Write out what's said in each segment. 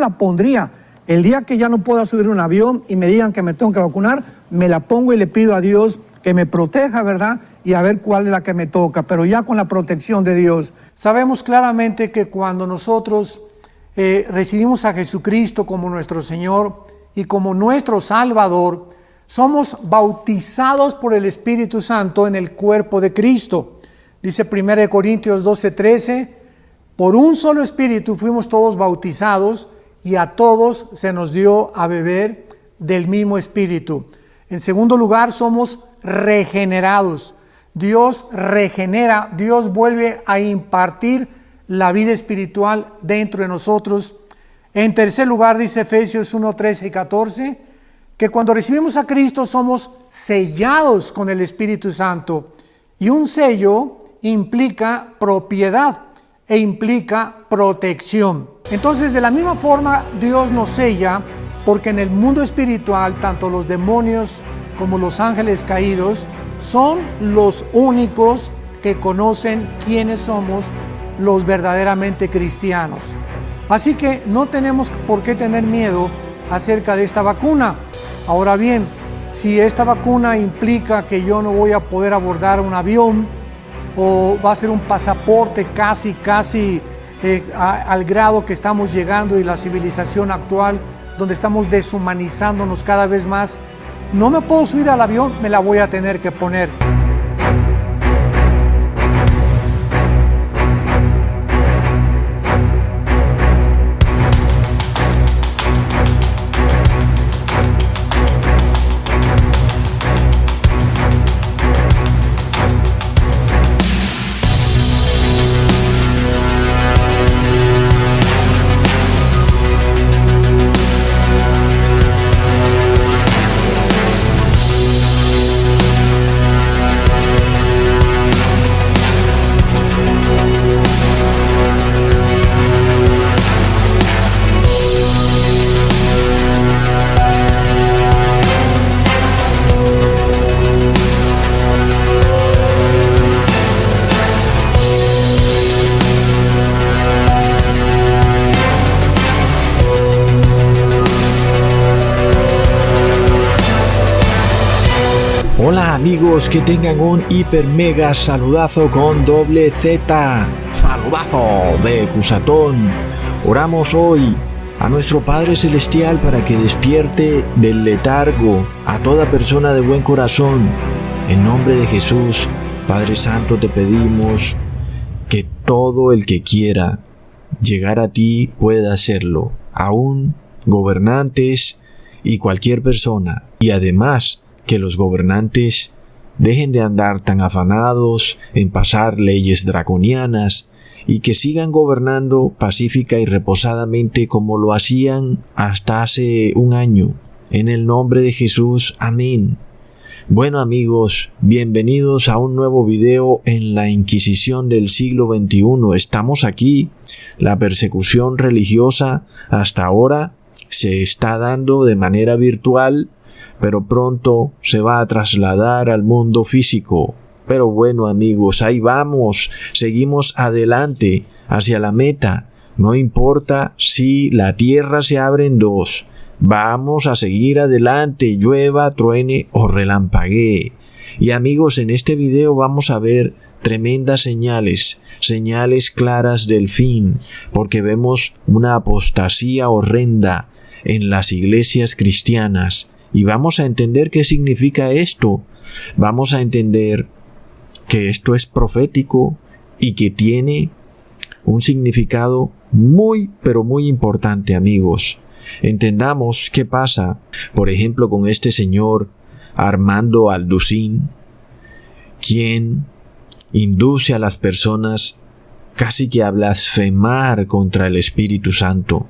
la pondría. El día que ya no pueda subir un avión y me digan que me tengo que vacunar, me la pongo y le pido a Dios que me proteja, ¿verdad? Y a ver cuál es la que me toca, pero ya con la protección de Dios. Sabemos claramente que cuando nosotros recibimos a Jesucristo como nuestro Señor y como nuestro Salvador, somos bautizados por el Espíritu Santo en el cuerpo de Cristo. Dice 1 Corintios 12:13, por un solo Espíritu fuimos todos bautizados y a todos se nos dio a beber del mismo Espíritu. En segundo lugar, somos regenerados. Dios regenera, Dios vuelve a impartir la vida espiritual dentro de nosotros. En tercer lugar, dice Efesios 1:13 y 14, que cuando recibimos a Cristo somos sellados con el Espíritu Santo. Y un sello implica propiedad e implica protección. Entonces, de la misma forma, Dios nos sella, porque en el mundo espiritual, tanto los demonios como los ángeles caídos son los únicos que conocen quiénes somos los verdaderamente cristianos. Así que no tenemos por qué tener miedo acerca de esta vacuna. Ahora bien, si esta vacuna implica que yo no voy a poder abordar un avión o va a ser un pasaporte casi al grado que estamos llegando y la civilización actual, donde estamos deshumanizándonos cada vez más, no me puedo subir al avión, me la voy a tener que poner. Hola amigos, que tengan un hiper mega saludazo con doble Z, saludazo de Cusatón. Oramos hoy a nuestro Padre Celestial para que despierte del letargo a toda persona de buen corazón. En nombre de Jesús, Padre Santo, te pedimos que todo el que quiera llegar a ti pueda hacerlo, aún gobernantes y cualquier persona, y además que los gobernantes dejen de andar tan afanados en pasar leyes draconianas y que sigan gobernando pacífica y reposadamente como lo hacían hasta hace un año. En el nombre de Jesús, amén. Bueno amigos, bienvenidos a un nuevo video en la Inquisición del siglo XXI. Estamos aquí. La persecución religiosa hasta ahora se está dando de manera virtual, pero pronto se va a trasladar al mundo físico. Pero bueno amigos, ahí vamos, seguimos adelante hacia la meta. No importa si la tierra se abre en dos, vamos a seguir adelante, llueva, truene o relampaguee. Y amigos, en este video vamos a ver tremendas señales claras del fin, porque vemos una apostasía horrenda en las iglesias cristianas. Y vamos a entender qué significa esto. Vamos a entender que esto es profético y que tiene un significado muy, pero muy importante, amigos. Entendamos qué pasa, por ejemplo, con este señor Armando Alducín, quien induce a las personas casi que a blasfemar contra el Espíritu Santo.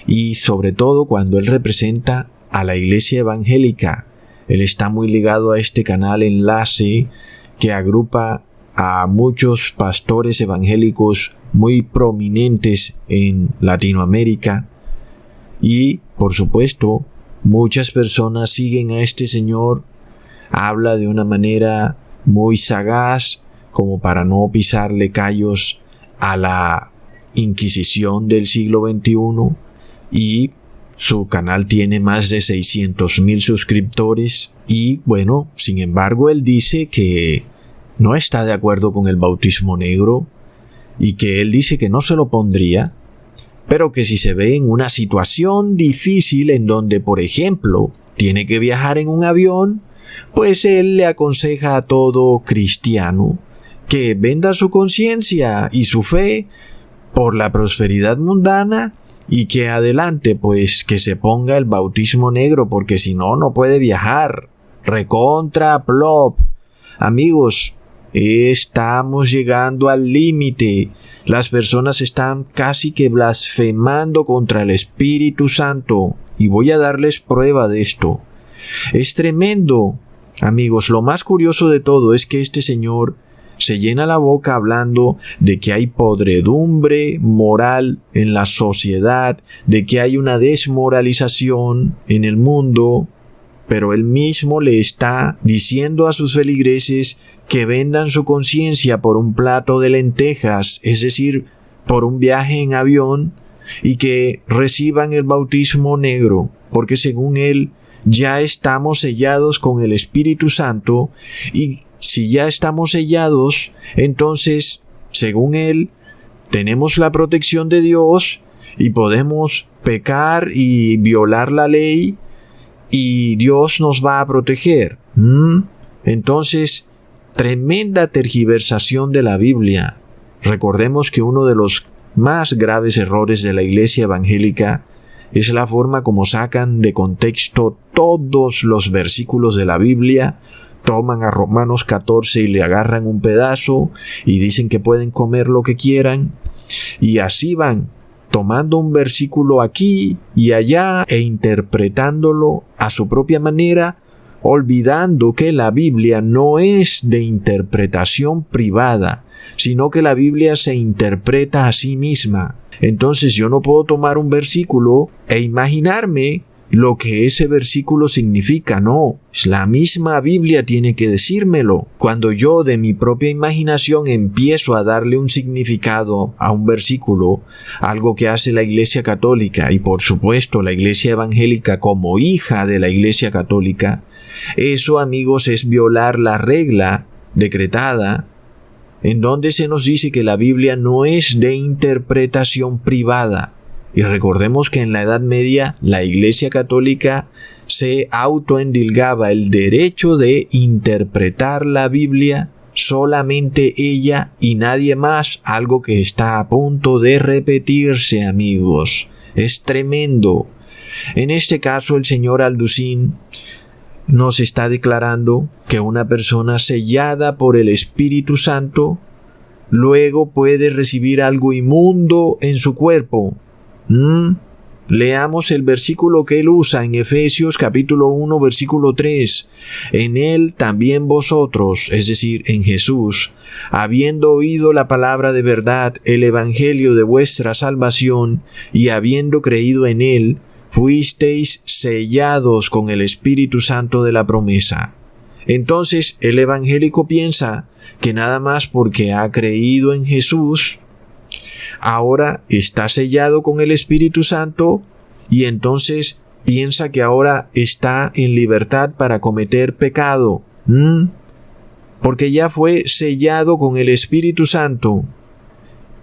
Y sobre todo cuando él representa a la iglesia evangélica. Él está muy ligado a este canal Enlace que agrupa a muchos pastores evangélicos muy prominentes en Latinoamérica y, por supuesto, muchas personas siguen a este señor. Habla de una manera muy sagaz como para no pisarle callos a la Inquisición del siglo XXI. y su canal tiene más de 600,000 suscriptores y bueno, sin embargo él dice que no está de acuerdo con el bautismo negro y que él dice que no se lo pondría, pero que si se ve en una situación difícil en donde, por ejemplo, tiene que viajar en un avión, pues él le aconseja a todo cristiano que venda su conciencia y su fe por la prosperidad mundana y que adelante, pues que se ponga el bautismo negro, porque si no, no puede viajar. Recontra plop. Amigos, estamos llegando al límite. Las personas están casi que blasfemando contra el Espíritu Santo y voy a darles prueba de esto. Es tremendo. Amigos, lo más curioso de todo es que este señor se llena la boca hablando de que hay podredumbre moral en la sociedad, de que hay una desmoralización en el mundo, pero él mismo le está diciendo a sus feligreses que vendan su conciencia por un plato de lentejas, es decir, por un viaje en avión, y que reciban el bautismo negro, porque según él ya estamos sellados con el Espíritu Santo, y si ya estamos sellados, entonces, según él, tenemos la protección de Dios y podemos pecar y violar la ley y Dios nos va a proteger. Entonces, tremenda tergiversación de la Biblia. Recordemos que uno de los más graves errores de la iglesia evangélica es la forma como sacan de contexto todos los versículos de la Biblia. Toman a Romanos 14 y le agarran un pedazo y dicen que pueden comer lo que quieran. Y así van tomando un versículo aquí y allá e interpretándolo a su propia manera, olvidando que la Biblia no es de interpretación privada, sino que la Biblia se interpreta a sí misma. Entonces yo no puedo tomar un versículo e imaginarme lo que ese versículo significa. No, la misma Biblia tiene que decírmelo. Cuando yo de mi propia imaginación empiezo a darle un significado a un versículo, algo que hace la Iglesia Católica y por supuesto la Iglesia Evangélica como hija de la Iglesia Católica, eso, amigos, es violar la regla decretada en donde se nos dice que la Biblia no es de interpretación privada. Y recordemos que en la Edad Media la Iglesia Católica se autoendilgaba el derecho de interpretar la Biblia, solamente ella y nadie más, algo que está a punto de repetirse, amigos. Es tremendo. En este caso el señor Alducin nos está declarando que una persona sellada por el Espíritu Santo luego puede recibir algo inmundo en su cuerpo. Leamos el versículo que él usa en Efesios capítulo 1 versículo 3. En él también vosotros, es decir, en Jesús, habiendo oído la palabra de verdad, el evangelio de vuestra salvación, y habiendo creído en él, fuisteis sellados con el Espíritu Santo de la promesa. Entonces el evangélico piensa que nada más porque ha creído en Jesús, ahora está sellado con el Espíritu Santo y entonces piensa que ahora está en libertad para cometer pecado. Porque ya fue sellado con el Espíritu Santo.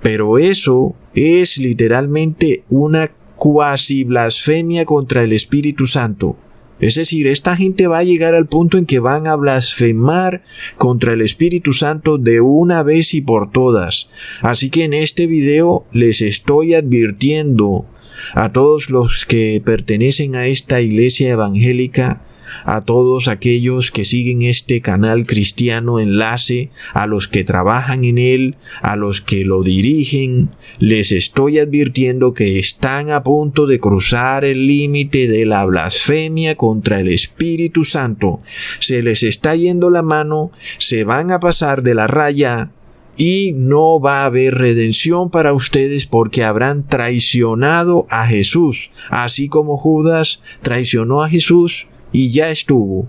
Pero eso es literalmente una cuasi blasfemia contra el Espíritu Santo. Es decir, esta gente va a llegar al punto en que van a blasfemar contra el Espíritu Santo de una vez y por todas. Así que en este video les estoy advirtiendo a todos los que pertenecen a esta iglesia evangélica, a todos aquellos que siguen este canal cristiano Enlace, a los que trabajan en él, a los que lo dirigen, les estoy advirtiendo que están a punto de cruzar el límite de la blasfemia contra el Espíritu Santo. Se les está yendo la mano, se van a pasar de la raya y no va a haber redención para ustedes porque habrán traicionado a Jesús, así como Judas traicionó a Jesús. Y ya estuvo.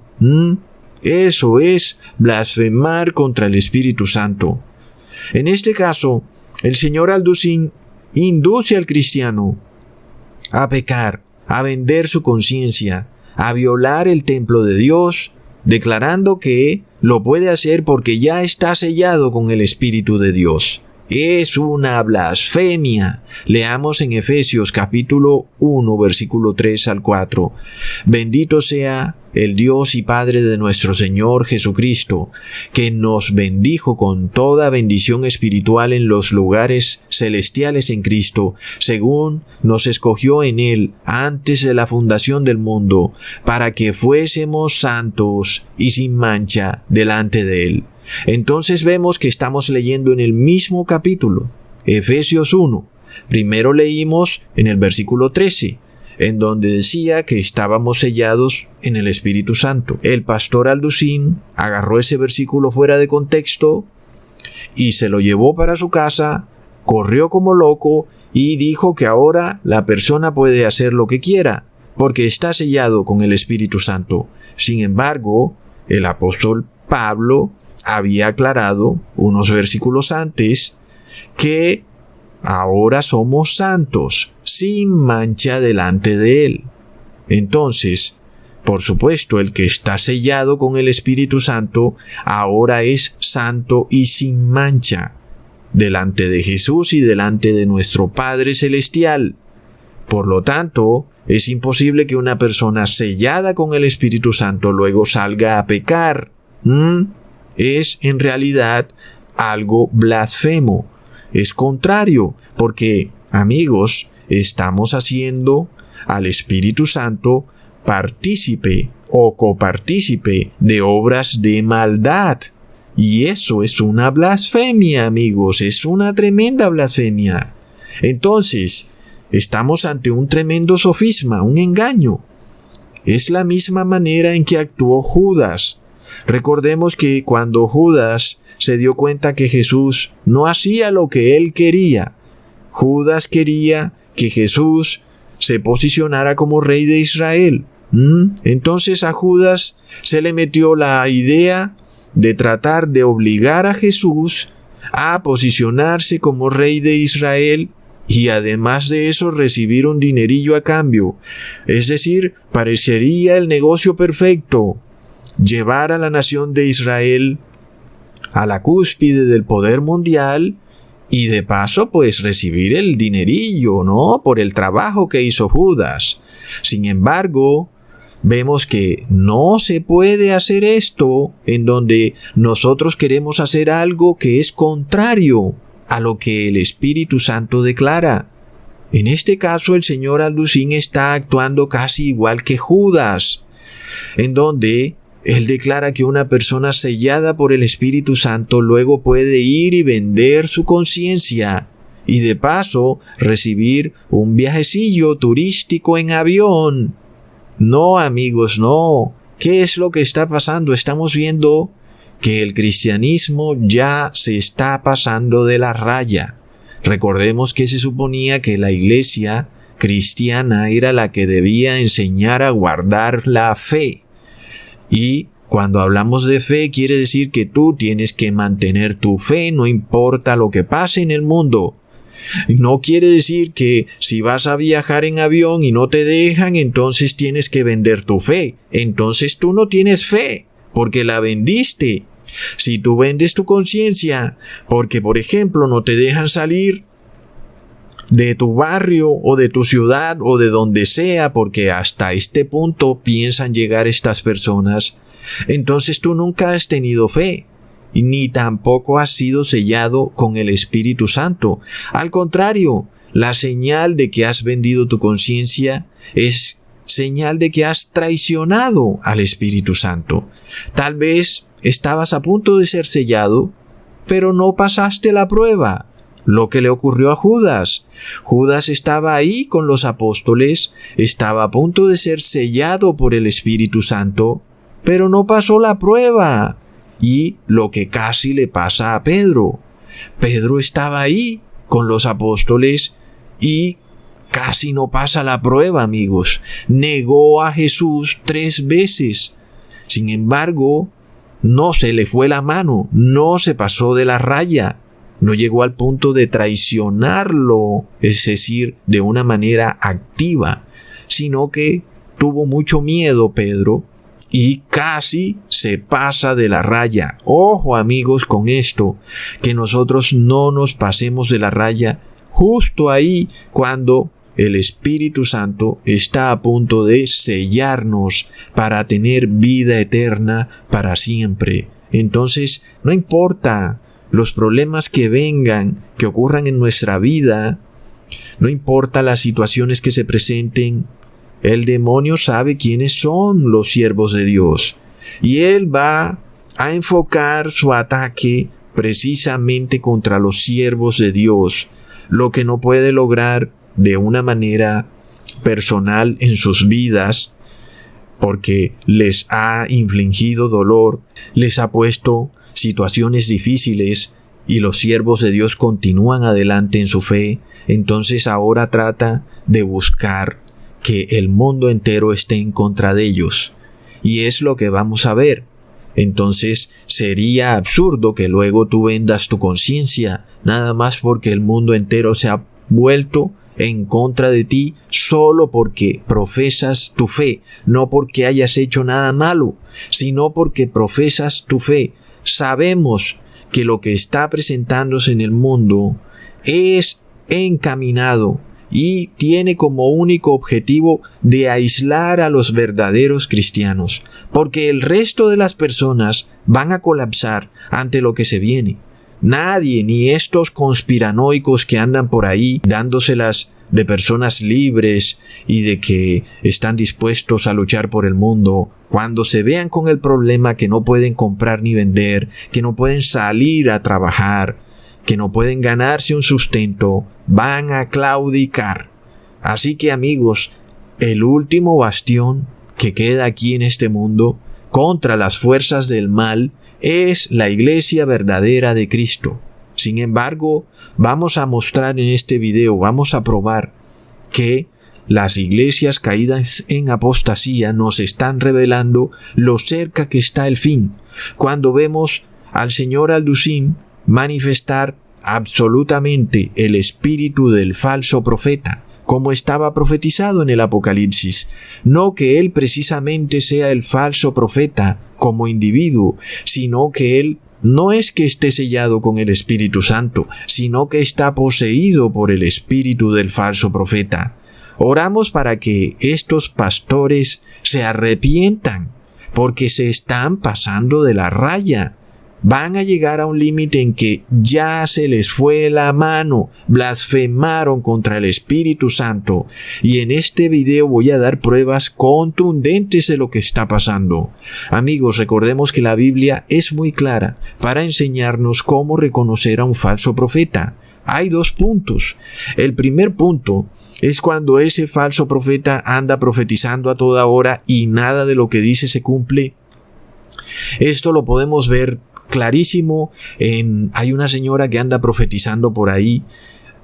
Eso es blasfemar contra el Espíritu Santo. En este caso, el señor Alducin induce al cristiano a pecar, a vender su conciencia, a violar el templo de Dios, declarando que lo puede hacer porque ya está sellado con el Espíritu de Dios. Es una blasfemia. Leamos en Efesios capítulo 1, versículo 3 al 4. Bendito sea el Dios y Padre de nuestro Señor Jesucristo, que nos bendijo con toda bendición espiritual en los lugares celestiales en Cristo, según nos escogió en Él antes de la fundación del mundo, para que fuésemos santos y sin mancha delante de Él. Entonces vemos que estamos leyendo en el mismo capítulo, Efesios 1. Primero leímos en el versículo 13, en donde decía que estábamos sellados en el Espíritu Santo. El pastor Alducín agarró ese versículo fuera de contexto y se lo llevó para su casa, corrió como loco y dijo que ahora la persona puede hacer lo que quiera, porque está sellado con el Espíritu Santo. Sin embargo, el apóstol Pablo había aclarado unos versículos antes que ahora somos santos, sin mancha delante de Él. Entonces, por supuesto, el que está sellado con el Espíritu Santo ahora es santo y sin mancha delante de Jesús y delante de nuestro Padre Celestial. Por lo tanto, es imposible que una persona sellada con el Espíritu Santo luego salga a pecar. Es en realidad algo blasfemo. Es contrario, porque, amigos, estamos haciendo al Espíritu Santo partícipe o copartícipe de obras de maldad. Y eso es una blasfemia, amigos, es una tremenda blasfemia. Entonces, estamos ante un tremendo sofisma, un engaño. Es la misma manera en que actuó Judas. Recordemos que cuando Judas se dio cuenta que Jesús no hacía lo que él quería, Judas quería que Jesús se posicionara como rey de Israel. Entonces a Judas se le metió la idea de tratar de obligar a Jesús a posicionarse como rey de Israel y además de eso recibir un dinerillo a cambio. Es decir, parecería el negocio perfecto. Llevar a la nación de Israel a la cúspide del poder mundial y de paso pues recibir el dinerillo, ¿no? Por el trabajo que hizo Judas. Sin embargo, vemos que no se puede hacer esto en donde nosotros queremos hacer algo que es contrario a lo que el Espíritu Santo declara. En este caso el señor Alducín está actuando casi igual que Judas, en donde él declara que una persona sellada por el Espíritu Santo luego puede ir y vender su conciencia y de paso recibir un viajecillo turístico en avión. No, amigos, no. ¿Qué es lo que está pasando? Estamos viendo que el cristianismo ya se está pasando de la raya. Recordemos que se suponía que la iglesia cristiana era la que debía enseñar a guardar la fe. Y cuando hablamos de fe quiere decir que tú tienes que mantener tu fe, no importa lo que pase en el mundo. No quiere decir que si vas a viajar en avión y no te dejan, entonces tienes que vender tu fe. Entonces tú no tienes fe, porque la vendiste. Si tú vendes tu conciencia, porque por ejemplo no te dejan salir de tu barrio o de tu ciudad o de donde sea, porque hasta este punto piensan llegar estas personas, entonces tú nunca has tenido fe, ni tampoco has sido sellado con el Espíritu Santo. Al contrario, la señal de que has vendido tu conciencia es señal de que has traicionado al Espíritu Santo. Tal vez estabas a punto de ser sellado, pero no pasaste la prueba. Lo que le ocurrió a Judas. Judas estaba ahí con los apóstoles, estaba a punto de ser sellado por el Espíritu Santo, pero no pasó la prueba. Y lo que casi le pasa a Pedro. Pedro estaba ahí con los apóstoles y casi no pasa la prueba, amigos. Negó a Jesús 3 veces. Sin embargo, no se le fue la mano, no se pasó de la raya. no llegó al punto de traicionarlo, es decir, de una manera activa, sino que tuvo mucho miedo Pedro y casi se pasa de la raya. Ojo amigos con esto, que nosotros no nos pasemos de la raya justo ahí cuando el Espíritu Santo está a punto de sellarnos para tener vida eterna para siempre. Entonces, no importa los problemas que vengan, que ocurran en nuestra vida, no importa las situaciones que se presenten, el demonio sabe quiénes son los siervos de Dios. Y él va a enfocar su ataque precisamente contra los siervos de Dios, lo que no puede lograr de una manera personal en sus vidas, porque les ha infligido dolor, les ha puesto situaciones difíciles y los siervos de Dios continúan adelante en su fe. Entonces ahora trata de buscar que el mundo entero esté en contra de ellos, y es lo que vamos a ver. Entonces sería absurdo que luego tú vendas tu conciencia nada más porque el mundo entero se ha vuelto en contra de ti solo porque profesas tu fe, no porque hayas hecho nada malo, sino porque profesas tu fe. Sabemos que lo que está presentándose en el mundo es encaminado y tiene como único objetivo de aislar a los verdaderos cristianos, porque el resto de las personas van a colapsar ante lo que se viene. Nadie, ni estos conspiranoicos que andan por ahí dándoselas de personas libres y de que están dispuestos a luchar por el mundo, cuando se vean con el problema que no pueden comprar ni vender, que no pueden salir a trabajar, que no pueden ganarse un sustento, van a claudicar. Así que amigos, el último bastión que queda aquí en este mundo contra las fuerzas del mal es la iglesia verdadera de Cristo. Sin embargo, vamos a mostrar en este video, vamos a probar que las iglesias caídas en apostasía nos están revelando lo cerca que está el fin. Cuando vemos al señor Alducin manifestar absolutamente el espíritu del falso profeta, como estaba profetizado en el Apocalipsis. No que él precisamente sea el falso profeta como individuo, sino que él no es que esté sellado con el Espíritu Santo, sino que está poseído por el espíritu del falso profeta. Oramos para que estos pastores se arrepientan, porque se están pasando de la raya. Van a llegar a un límite en que ya se les fue la mano, blasfemaron contra el Espíritu Santo, y en este video voy a dar pruebas contundentes de lo que está pasando. Amigos, recordemos que la Biblia es muy clara para enseñarnos cómo reconocer a un falso profeta. Hay 2 puntos. El primer punto es cuando ese falso profeta anda profetizando a toda hora y nada de lo que dice se cumple. Esto lo podemos ver clarísimo hay una señora que anda profetizando por ahí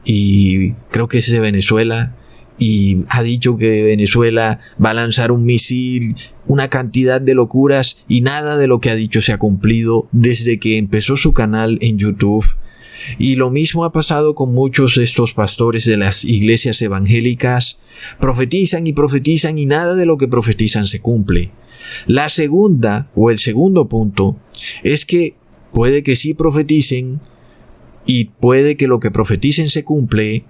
y creo que es de Venezuela y ha dicho que Venezuela va a lanzar un misil, una cantidad de locuras, y nada de lo que ha dicho se ha cumplido desde que empezó su canal en YouTube. Y lo mismo ha pasado con muchos de estos pastores de las iglesias evangélicas. Profetizan y nada de lo que profetizan se cumple. La segunda o el segundo punto es que puede que sí profeticen y puede que lo que profeticen se cumple.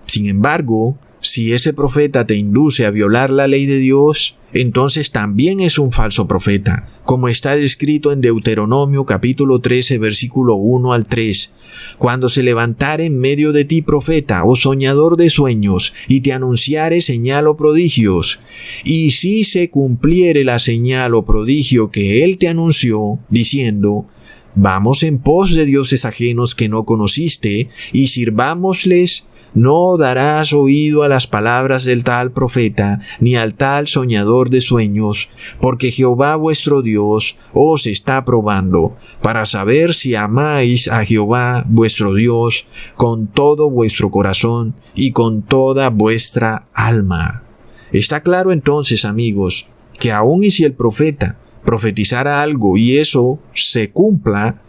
Sin embargo, si ese profeta te induce a violar la ley de Dios, entonces también es un falso profeta, como está escrito en Deuteronomio capítulo 13, versículo 1 al 3. Cuando se levantare en medio de ti profeta o soñador de sueños, y te anunciare señal o prodigios, y si se cumpliere la señal o prodigio que él te anunció, diciendo: vamos en pos de dioses ajenos que no conociste, y sirvámosles, no darás oído a las palabras del tal profeta, ni al tal soñador de sueños, porque Jehová vuestro Dios os está probando, para saber si amáis a Jehová vuestro Dios con todo vuestro corazón y con toda vuestra alma. Está claro entonces, amigos, que aun y si el profeta profetizara algo y eso se cumpla,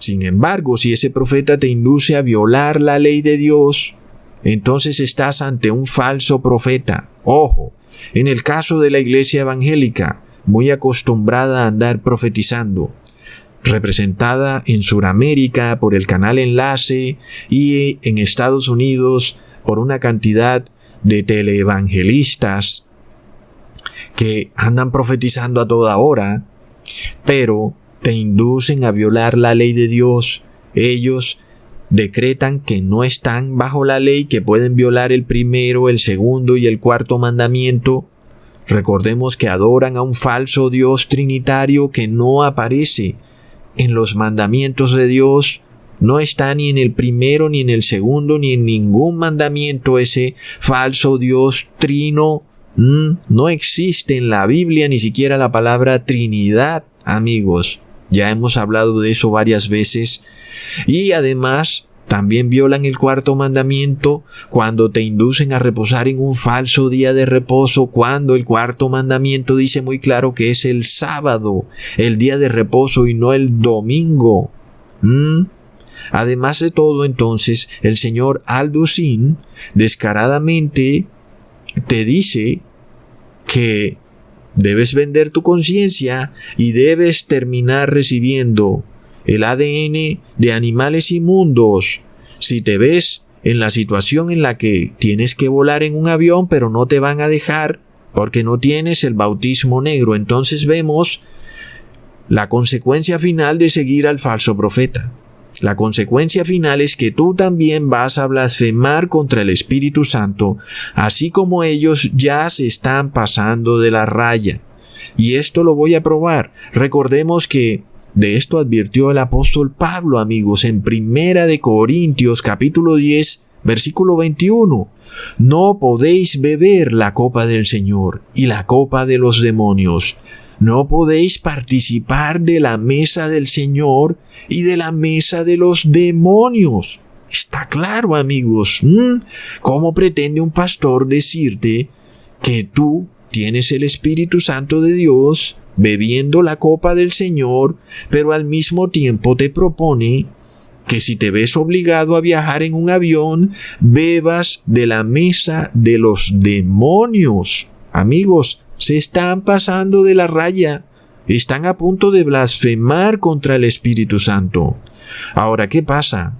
Sin embargo, si ese profeta te induce a violar la ley de Dios, entonces estás ante un falso profeta. Ojo, en el caso de la iglesia evangélica, muy acostumbrada a andar profetizando, representada en Sudamérica por el canal Enlace y en Estados Unidos por una cantidad de teleevangelistas que andan profetizando a toda hora, pero te inducen a violar la ley de Dios. Ellos decretan que no están bajo la ley, que pueden violar el primero, el segundo y el cuarto mandamiento. Recordemos que adoran a un falso Dios trinitario que no aparece en los mandamientos de Dios. No está ni en el primero, ni en el segundo, ni en ningún mandamiento ese falso Dios trino. No existe en la Biblia ni siquiera la palabra Trinidad, amigos. Ya hemos hablado de eso varias veces. Y además, también violan el cuarto mandamiento cuando te inducen a reposar en un falso día de reposo, cuando el cuarto mandamiento dice muy claro que es el sábado, el día de reposo y no el domingo. Además de todo, entonces, el señor Alducin descaradamente te dice que debes vender tu conciencia y debes terminar recibiendo el ADN de animales inmundos. Si te ves en la situación en la que tienes que volar en un avión, pero no te van a dejar porque no tienes el bautismo negro, entonces vemos la consecuencia final de seguir al falso profeta. La consecuencia final es que tú también vas a blasfemar contra el Espíritu Santo, así como ellos ya se están pasando de la raya. Y esto lo voy a probar. Recordemos que de esto advirtió el apóstol Pablo, amigos, en 1 de Corintios capítulo 10, versículo 21. No podéis beber la copa del Señor y la copa de los demonios. No podéis participar de la mesa del Señor y de la mesa de los demonios. Está claro, amigos. ¿Cómo pretende un pastor decirte que tú tienes el Espíritu Santo de Dios bebiendo la copa del Señor, pero al mismo tiempo te propone que si te ves obligado a viajar en un avión, bebas de la mesa de los demonios? Amigos, se están pasando de la raya. Están a punto de blasfemar contra el Espíritu Santo. Ahora, ¿qué pasa?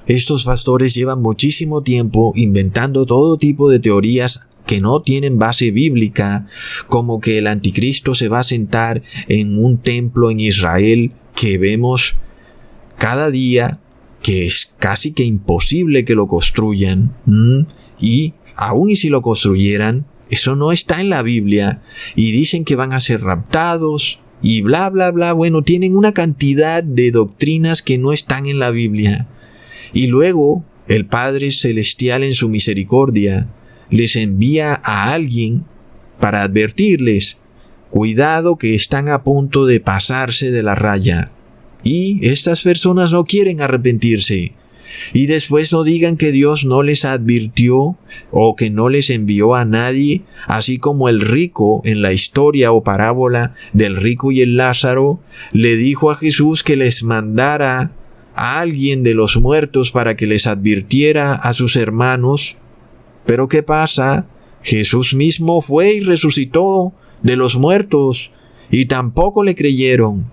Estos pastores llevan muchísimo tiempo inventando todo tipo de teorías que no tienen base bíblica, como que el anticristo se va a sentar en un templo en Israel que vemos cada día que es casi que imposible que lo construyan. Y aún y si lo construyeran, eso no está en la Biblia. Y dicen que van a ser raptados y bla, bla, bla. Bueno, tienen una cantidad de doctrinas que no están en la Biblia. Y luego el Padre Celestial en su misericordia les envía a alguien para advertirles: cuidado que están a punto de pasarse de la raya. Y estas personas no quieren arrepentirse. Y después no digan que Dios no les advirtió o que no les envió a nadie, así como el rico en la historia o parábola del rico y el Lázaro le dijo a Jesús que les mandara a alguien de los muertos para que les advirtiera a sus hermanos. Pero ¿qué pasa? Jesús mismo fue y resucitó de los muertos y tampoco le creyeron.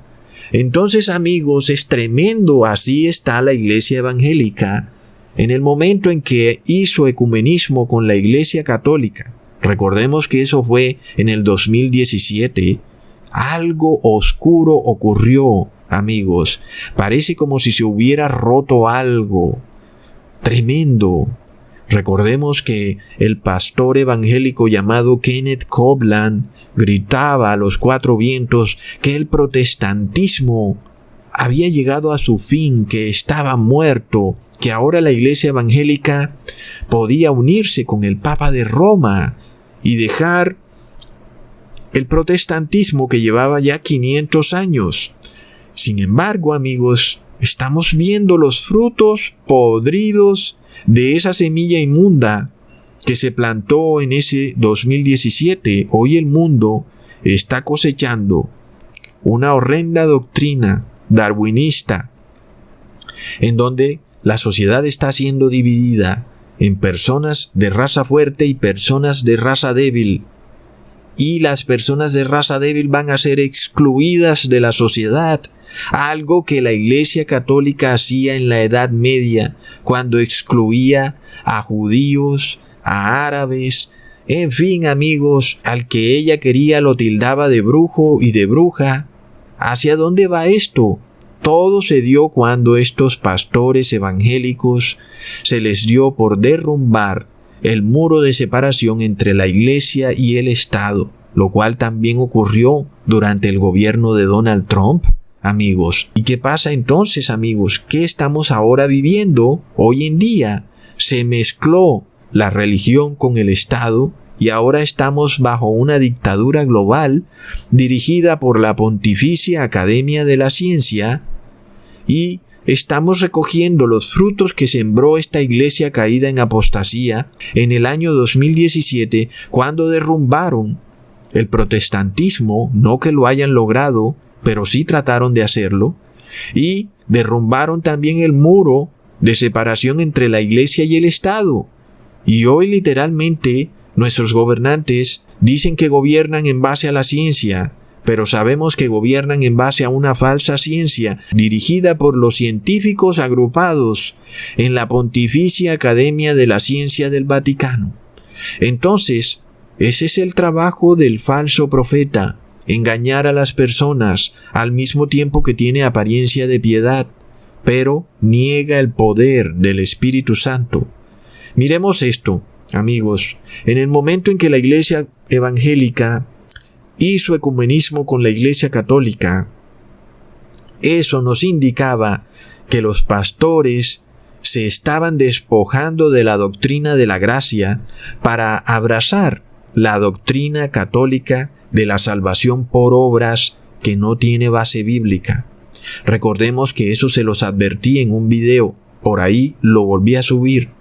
Entonces, amigos, es tremendo. Así está la iglesia evangélica en el momento en que hizo ecumenismo con la iglesia católica. Recordemos que eso fue en el 2017. Algo oscuro ocurrió, amigos. Parece como si se hubiera roto algo tremendo. Recordemos que el pastor evangélico llamado Kenneth Copeland gritaba a los cuatro vientos que el protestantismo había llegado a su fin, que estaba muerto, que ahora la iglesia evangélica podía unirse con el Papa de Roma y dejar el protestantismo que llevaba ya 500 años. Sin embargo, amigos, estamos viendo los frutos podridos de esa semilla inmunda que se plantó en ese 2017. Hoy el mundo está cosechando una horrenda doctrina darwinista en donde la sociedad está siendo dividida en personas de raza fuerte y personas de raza débil. Y las personas de raza débil van a ser excluidas de la sociedad, algo que la Iglesia Católica hacía en la Edad Media, cuando excluía a judíos, a árabes, en fin, amigos, al que ella quería lo tildaba de brujo y de bruja. ¿Hacia dónde va esto? Todo se dio cuando estos pastores evangélicos se les dio por derrumbar el muro de separación entre la Iglesia y el Estado, lo cual también ocurrió durante el gobierno de Donald Trump, amigos. ¿Y qué pasa entonces, amigos? ¿Qué estamos ahora viviendo hoy en día? Se mezcló la religión con el Estado y ahora estamos bajo una dictadura global dirigida por la Pontificia Academia de la Ciencia y estamos recogiendo los frutos que sembró esta iglesia caída en apostasía en el año 2017 cuando derrumbaron el protestantismo, no que lo hayan logrado, pero sí trataron de hacerlo, y derrumbaron también el muro de separación entre la iglesia y el Estado. Y hoy literalmente nuestros gobernantes dicen que gobiernan en base a la ciencia, pero sabemos que gobiernan en base a una falsa ciencia dirigida por los científicos agrupados en la Pontificia Academia de la Ciencia del Vaticano. Entonces, ese es el trabajo del falso profeta, engañar a las personas al mismo tiempo que tiene apariencia de piedad, pero niega el poder del Espíritu Santo. Miremos esto, amigos. En el momento en que la Iglesia evangélica hizo ecumenismo con la Iglesia católica, eso nos indicaba que los pastores se estaban despojando de la doctrina de la gracia para abrazar la doctrina católica de la salvación por obras que no tiene base bíblica. Recordemos que eso se los advertí en un video, por ahí lo volví a subir.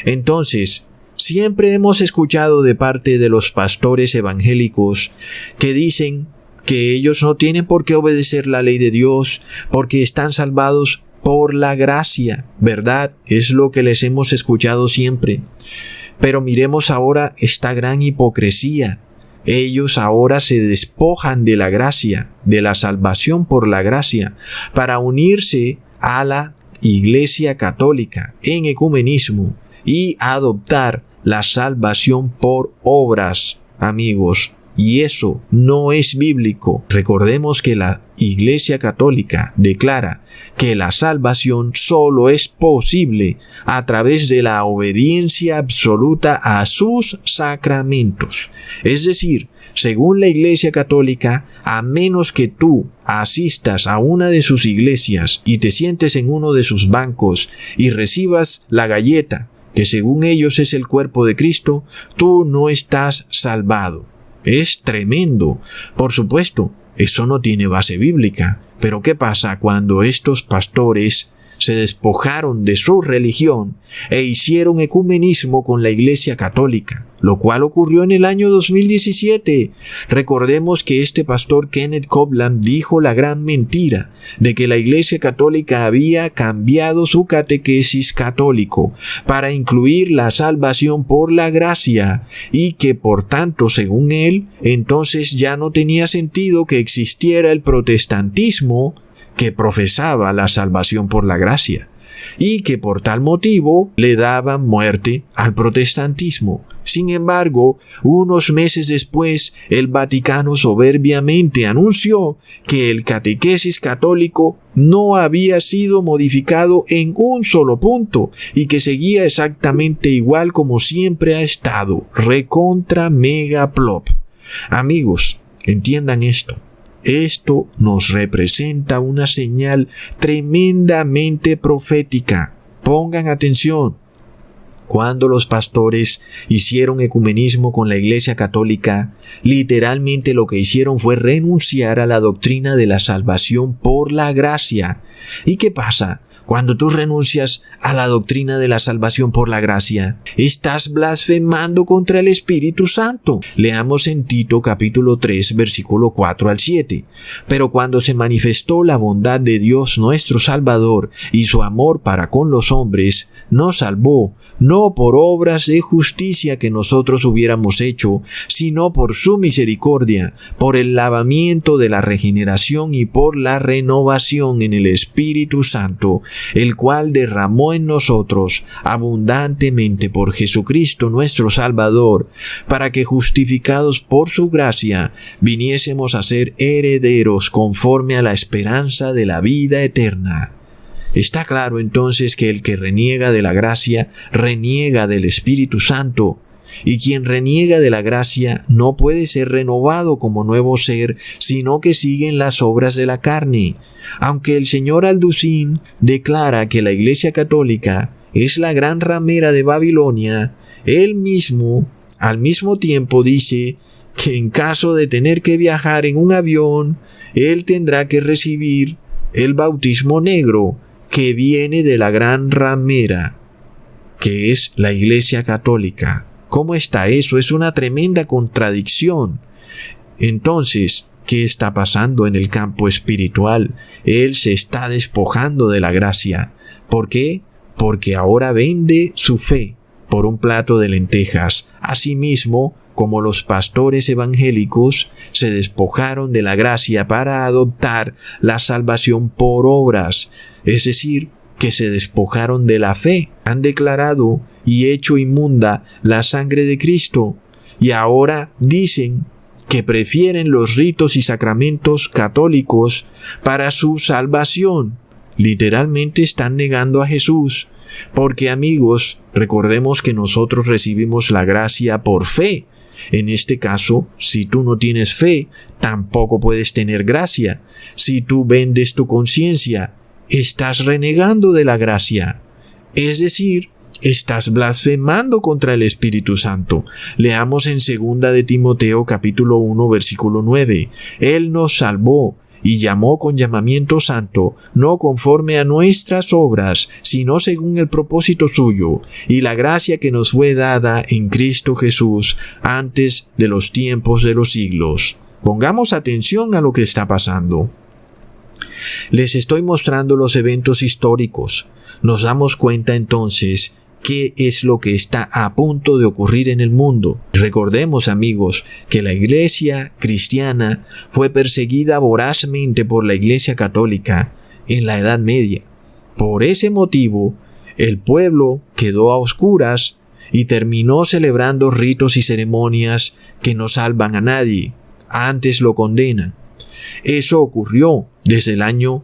Entonces, siempre hemos escuchado de parte de los pastores evangélicos que dicen que ellos no tienen por qué obedecer la ley de Dios porque están salvados por la gracia, ¿verdad? Es lo que les hemos escuchado siempre. Pero miremos ahora esta gran hipocresía. Ellos ahora se despojan de la gracia, de la salvación por la gracia, para unirse a la Iglesia Católica en ecumenismo y adoptar la salvación por obras, amigos. Y eso no es bíblico. Recordemos que la Iglesia Católica declara que la salvación solo es posible a través de la obediencia absoluta a sus sacramentos. Es decir, según la Iglesia Católica, a menos que tú asistas a una de sus iglesias y te sientes en uno de sus bancos y recibas la galleta, que según ellos es el cuerpo de Cristo, tú no estás salvado. Es tremendo. Por supuesto, eso no tiene base bíblica. Pero ¿qué pasa cuando estos pastores se despojaron de su religión e hicieron ecumenismo con la Iglesia Católica? Lo cual ocurrió en el año 2017. Recordemos que este pastor Kenneth Copeland dijo la gran mentira de que la Iglesia Católica había cambiado su catequesis católico para incluir la salvación por la gracia y que por tanto, según él, entonces ya no tenía sentido que existiera el protestantismo que profesaba la salvación por la gracia y que por tal motivo le daban muerte al protestantismo. Sin embargo, unos meses después, el Vaticano soberbiamente anunció que el catequesis católico no había sido modificado en un solo punto y que seguía exactamente igual como siempre ha estado. Recontra mega plop. Amigos, entiendan esto. Esto nos representa una señal tremendamente profética. Pongan atención. Cuando los pastores hicieron ecumenismo con la Iglesia Católica, literalmente lo que hicieron fue renunciar a la doctrina de la salvación por la gracia. ¿Y qué pasa Cuando tú renuncias a la doctrina de la salvación por la gracia, estás blasfemando contra el Espíritu Santo. Leamos en Tito capítulo 3, versículo 4 al 7. Pero cuando se manifestó la bondad de Dios nuestro Salvador y su amor para con los hombres, nos salvó, no por obras de justicia que nosotros hubiéramos hecho, sino por su misericordia, por el lavamiento de la regeneración y por la renovación en el Espíritu Santo, el cual derramó en nosotros abundantemente por Jesucristo nuestro Salvador, para que justificados por su gracia, viniésemos a ser herederos conforme a la esperanza de la vida eterna. Está claro entonces que el que reniega de la gracia, reniega del Espíritu Santo, y quien reniega de la gracia no puede ser renovado como nuevo ser, sino que siguen las obras de la carne. Aunque el señor Alducin declara que la Iglesia Católica es la gran ramera de Babilonia, él mismo, al mismo tiempo, dice que en caso de tener que viajar en un avión, él tendrá que recibir el bautismo negro, que viene de la gran ramera, que es la Iglesia Católica. ¿Cómo está eso? Es una tremenda contradicción. Entonces, ¿qué está pasando en el campo espiritual? Él se está despojando de la gracia. ¿Por qué? Porque ahora vende su fe por un plato de lentejas. Asimismo, como los pastores evangélicos se despojaron de la gracia para adoptar la salvación por obras, es decir, que se despojaron de la fe, han declarado y hecho inmunda la sangre de Cristo, y ahora dicen que prefieren los ritos y sacramentos católicos para su salvación. Literalmente están negando a Jesús, porque amigos, recordemos que nosotros recibimos la gracia por fe. En este caso, si tú no tienes fe, tampoco puedes tener gracia. Si tú vendes tu conciencia, estás renegando de la gracia. Es decir, estás blasfemando contra el Espíritu Santo. Leamos en 2 de Timoteo capítulo 1 versículo 9. Él nos salvó y llamó con llamamiento santo, no conforme a nuestras obras, sino según el propósito suyo, y la gracia que nos fue dada en Cristo Jesús antes de los tiempos de los siglos. Pongamos atención a lo que está pasando. Les estoy mostrando los eventos históricos. Nos damos cuenta entonces qué es lo que está a punto de ocurrir en el mundo. Recordemos, amigos, que la Iglesia cristiana fue perseguida vorazmente por la Iglesia católica en la Edad Media. Por ese motivo, el pueblo quedó a oscuras y terminó celebrando ritos y ceremonias que no salvan a nadie, antes lo condenan. Eso ocurrió desde el año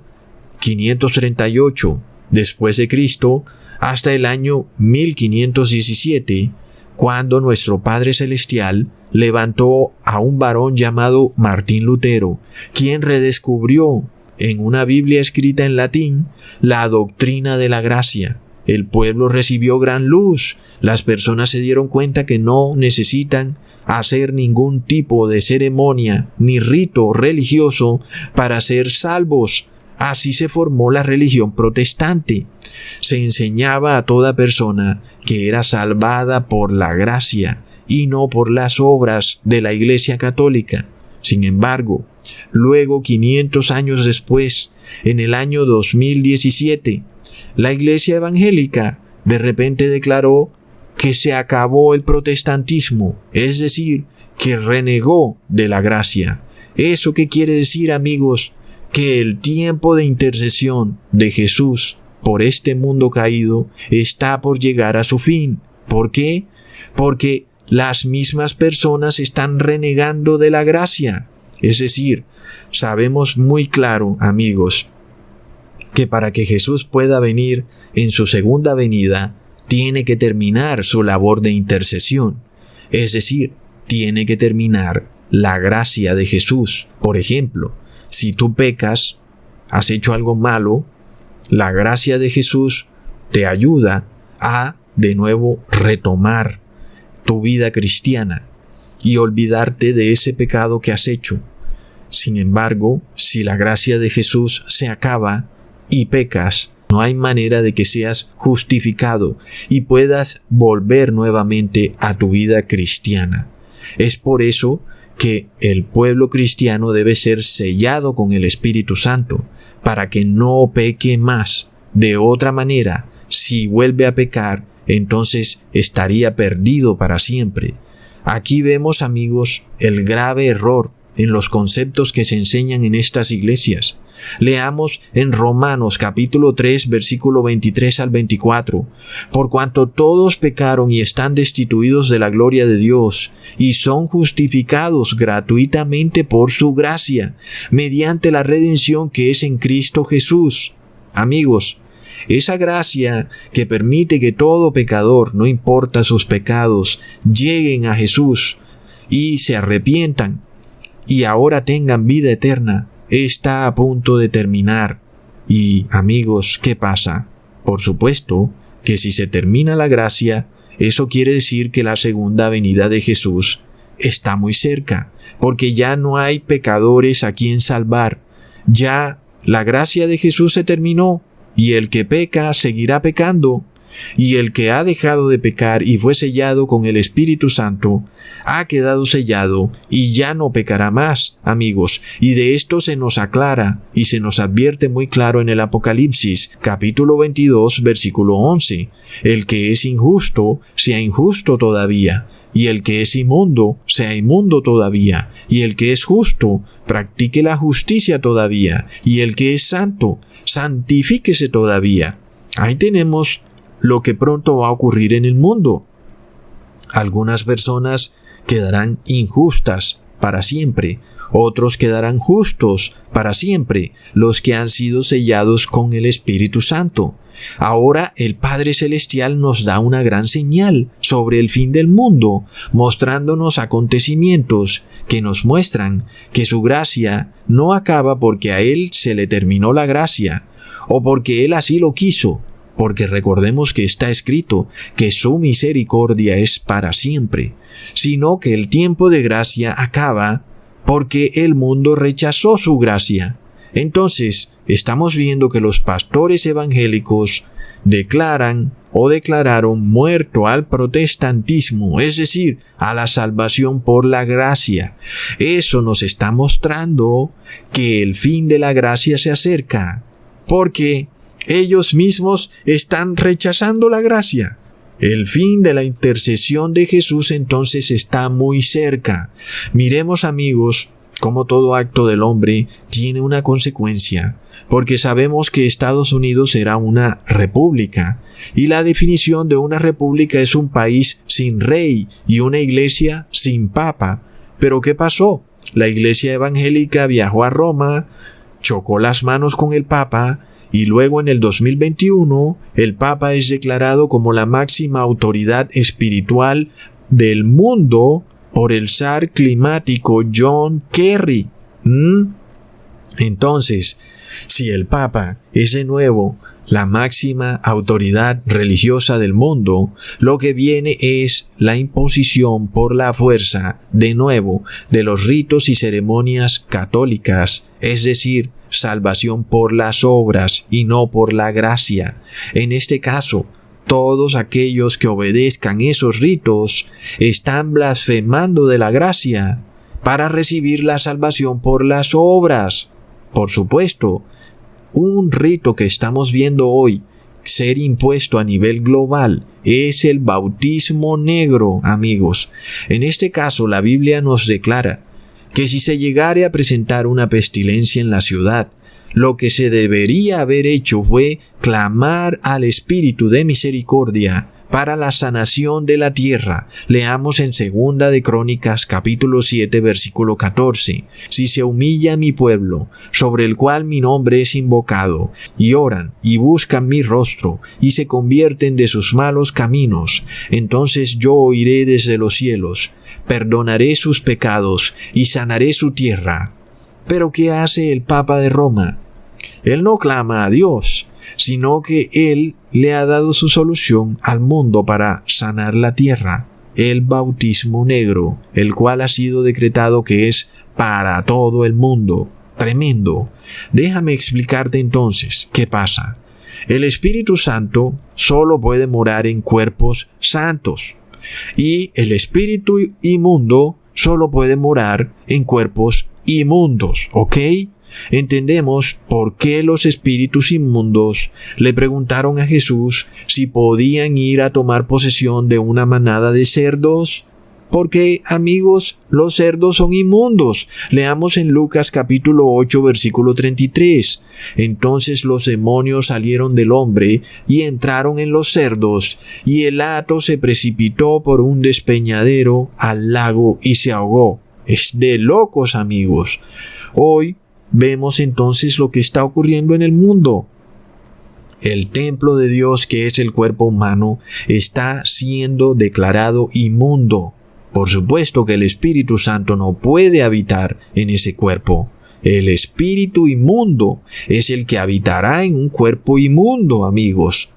538 después de Cristo hasta el año 1517, cuando nuestro Padre Celestial levantó a un varón llamado Martín Lutero, quien redescubrió en una Biblia escrita en latín la doctrina de la gracia. El pueblo recibió gran luz. Las personas se dieron cuenta que no necesitan hacer ningún tipo de ceremonia ni rito religioso para ser salvos. Así se formó la religión protestante. Se enseñaba a toda persona que era salvada por la gracia y no por las obras de la Iglesia Católica. Sin embargo, luego 500 años después, en el año 2017, la Iglesia Evangélica de repente declaró que se acabó el protestantismo, es decir, que renegó de la gracia. ¿Eso qué quiere decir, amigos? Que el tiempo de intercesión de Jesús por este mundo caído está por llegar a su fin. ¿Por qué? Porque las mismas personas están renegando de la gracia. Es decir, sabemos muy claro, amigos, que para que Jesús pueda venir en su segunda venida, tiene que terminar su labor de intercesión. Es decir, tiene que terminar la gracia de Jesús. Por ejemplo, si tú pecas, has hecho algo malo, la gracia de Jesús te ayuda a, de nuevo, retomar tu vida cristiana y olvidarte de ese pecado que has hecho. Sin embargo, si la gracia de Jesús se acaba y pecas, No hay manera de que seas justificado y puedas volver nuevamente a tu vida cristiana. Es por eso que el pueblo cristiano debe ser sellado con el Espíritu Santo para que no peque más. De otra manera, si vuelve a pecar, entonces estaría perdido para siempre. Aquí vemos, amigos, el grave error en los conceptos que se enseñan en estas iglesias. Leamos en Romanos capítulo 3, versículo 23 al 24. Por cuanto todos pecaron y están destituidos de la gloria de Dios, y son justificados gratuitamente por su gracia, mediante la redención que es en Cristo Jesús. Amigos, esa gracia que permite que todo pecador, no importa sus pecados, lleguen a Jesús y se arrepientan y ahora tengan vida eterna, está a punto de terminar. Y, amigos, ¿qué pasa? Por supuesto que si se termina la gracia, eso quiere decir que la segunda venida de Jesús está muy cerca, porque ya no hay pecadores a quien salvar. Ya la gracia de Jesús se terminó, y el que peca seguirá pecando. Y el que ha dejado de pecar y fue sellado con el Espíritu Santo, ha quedado sellado y ya no pecará más, amigos. Y de esto se nos aclara y se nos advierte muy claro en el Apocalipsis, capítulo 22, versículo 11. El que es injusto, sea injusto todavía. Y el que es inmundo, sea inmundo todavía. Y el que es justo, practique la justicia todavía. Y el que es santo, santifíquese todavía. Ahí tenemos lo que pronto va a ocurrir en el mundo. Algunas personas quedarán injustas para siempre, otros quedarán justos para siempre, los que han sido sellados con el Espíritu Santo. Ahora el Padre Celestial nos da una gran señal sobre el fin del mundo, mostrándonos acontecimientos que nos muestran que su gracia no acaba porque a Él se le terminó la gracia, o porque Él así lo quiso, porque recordemos que está escrito que su misericordia es para siempre, sino que el tiempo de gracia acaba porque el mundo rechazó su gracia. Entonces, estamos viendo que los pastores evangélicos declararon muerto al protestantismo, es decir, a la salvación por la gracia. Eso nos está mostrando que el fin de la gracia se acerca, porque ellos mismos están rechazando la gracia. El fin de la intercesión de Jesús entonces está muy cerca. Miremos, amigos, cómo todo acto del hombre tiene una consecuencia, porque sabemos que Estados Unidos será una república, y la definición de una república es un país sin rey y una iglesia sin papa. ¿Pero qué pasó? La iglesia evangélica viajó a Roma, chocó las manos con el papa, y luego en el 2021 el Papa es declarado como la máxima autoridad espiritual del mundo por el zar climático John Kerry. Entonces, si el Papa es de nuevo la máxima autoridad religiosa del mundo, lo que viene es la imposición por la fuerza, de nuevo, de los ritos y ceremonias católicas, es decir, salvación por las obras y no por la gracia. En este caso, todos aquellos que obedezcan esos ritos están blasfemando de la gracia para recibir la salvación por las obras. Por supuesto, un rito que estamos viendo hoy ser impuesto a nivel global es el bautismo negro, amigos. En este caso, la Biblia nos declara que si se llegare a presentar una pestilencia en la ciudad, lo que se debería haber hecho fue clamar al Espíritu de misericordia para la sanación de la tierra. Leamos en 2 de Crónicas capítulo 7 versículo 14. Si se humilla mi pueblo, sobre el cual mi nombre es invocado, y oran y buscan mi rostro, y se convierten de sus malos caminos, entonces yo oiré desde los cielos, perdonaré sus pecados y sanaré su tierra. Pero ¿qué hace el Papa de Roma? Él no clama a Dios, sino que Él le ha dado su solución al mundo para sanar la tierra, el bautismo negro, el cual ha sido decretado que es para todo el mundo. Tremendo. Déjame explicarte entonces qué pasa. el Espíritu Santo solo puede morar en cuerpos santos y el espíritu inmundo solo puede morar en cuerpos inmundos, ¿ok? Entendemos por qué los espíritus inmundos le preguntaron a Jesús si podían ir a tomar posesión de una manada de cerdos. Porque, amigos, los cerdos son inmundos. Leamos en Lucas capítulo 8, versículo 33. Entonces los demonios salieron del hombre y entraron en los cerdos, y el hato se precipitó por un despeñadero al lago y se ahogó. Es de locos, amigos. Hoy vemos entonces lo que está ocurriendo en el mundo. El templo de Dios, que es el cuerpo humano, está siendo declarado inmundo. Por supuesto que el Espíritu Santo no puede habitar en ese cuerpo. El espíritu inmundo es el que habitará en un cuerpo inmundo, amigos.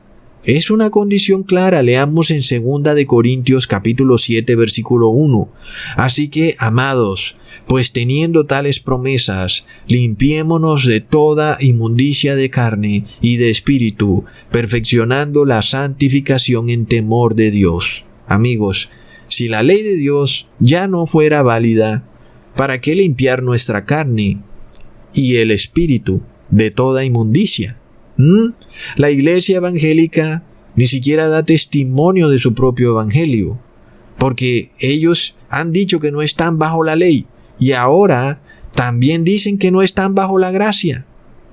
Es una condición clara. Leamos en 2 de Corintios capítulo 7, versículo 1. Así que, amados, pues teniendo tales promesas, limpiémonos de toda inmundicia de carne y de espíritu, perfeccionando la santificación en temor de Dios. Amigos, si la ley de Dios ya no fuera válida, ¿para qué limpiar nuestra carne y el espíritu de toda inmundicia? La iglesia evangélica ni siquiera da testimonio de su propio evangelio, porque ellos han dicho que no están bajo la ley y ahora también dicen que no están bajo la gracia.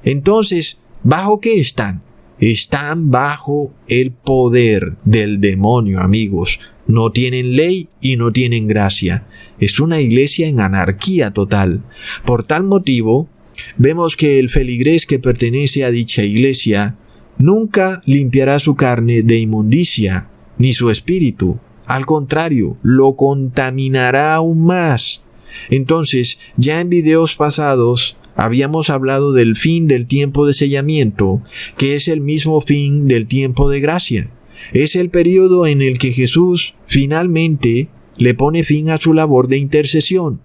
Entonces, ¿bajo qué están? Están bajo el poder del demonio, amigos. No tienen ley y no tienen gracia. Es una iglesia en anarquía total. Por tal motivo, vemos que el feligrés que pertenece a dicha iglesia nunca limpiará su carne de inmundicia, ni su espíritu. Al contrario, lo contaminará aún más. Entonces, ya en videos pasados, habíamos hablado del fin del tiempo de sellamiento, que es el mismo fin del tiempo de gracia. Es el periodo en el que Jesús finalmente le pone fin a su labor de intercesión.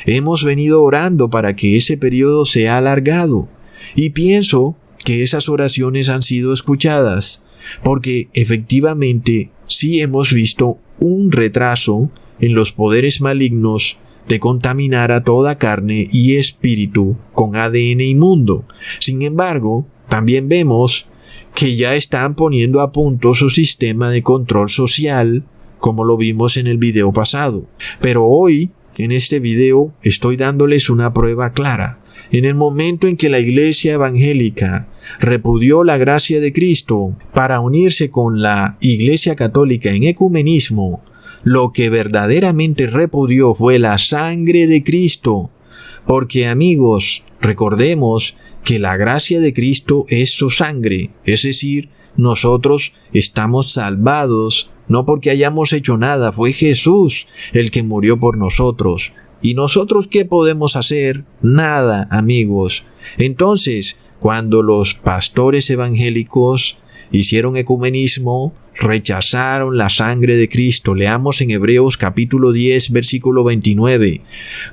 Hemos venido orando para que ese periodo sea alargado, y pienso que esas oraciones han sido escuchadas, porque efectivamente sí hemos visto un retraso en los poderes malignos de contaminar a toda carne y espíritu con ADN inmundo. Sin embargo, también vemos que ya están poniendo a punto su sistema de control social, como lo vimos en el video pasado. Pero hoy, en este video, estoy dándoles una prueba clara. En el momento en que la iglesia evangélica repudió la gracia de Cristo para unirse con la iglesia católica en ecumenismo, lo que verdaderamente repudió fue la sangre de Cristo. Porque, amigos, recordemos que la gracia de Cristo es su sangre, es decir, nosotros estamos salvados, no porque hayamos hecho nada, fue Jesús el que murió por nosotros. ¿Y nosotros qué podemos hacer? Nada, amigos. Entonces, cuando los pastores evangélicos hicieron ecumenismo, rechazaron la sangre de Cristo. Leamos en Hebreos capítulo 10, versículo 29.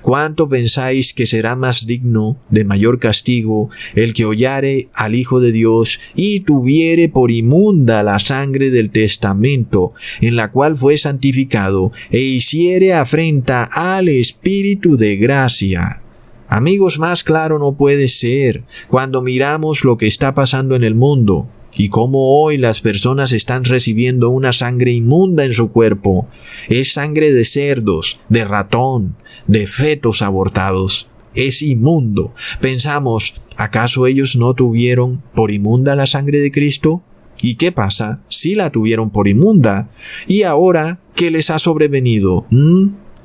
¿Cuánto pensáis que será más digno de mayor castigo el que hollare al Hijo de Dios y tuviere por inmunda la sangre del testamento, en la cual fue santificado, e hiciere afrenta al Espíritu de gracia? Amigos, más claro no puede ser cuando miramos lo que está pasando en el mundo y cómo hoy las personas están recibiendo una sangre inmunda en su cuerpo. Es sangre de cerdos, de ratón, de fetos abortados. Es inmundo. Pensamos, ¿acaso ellos no tuvieron por inmunda la sangre de Cristo? ¿Y qué pasa si la tuvieron por inmunda? ¿Y ahora qué les ha sobrevenido?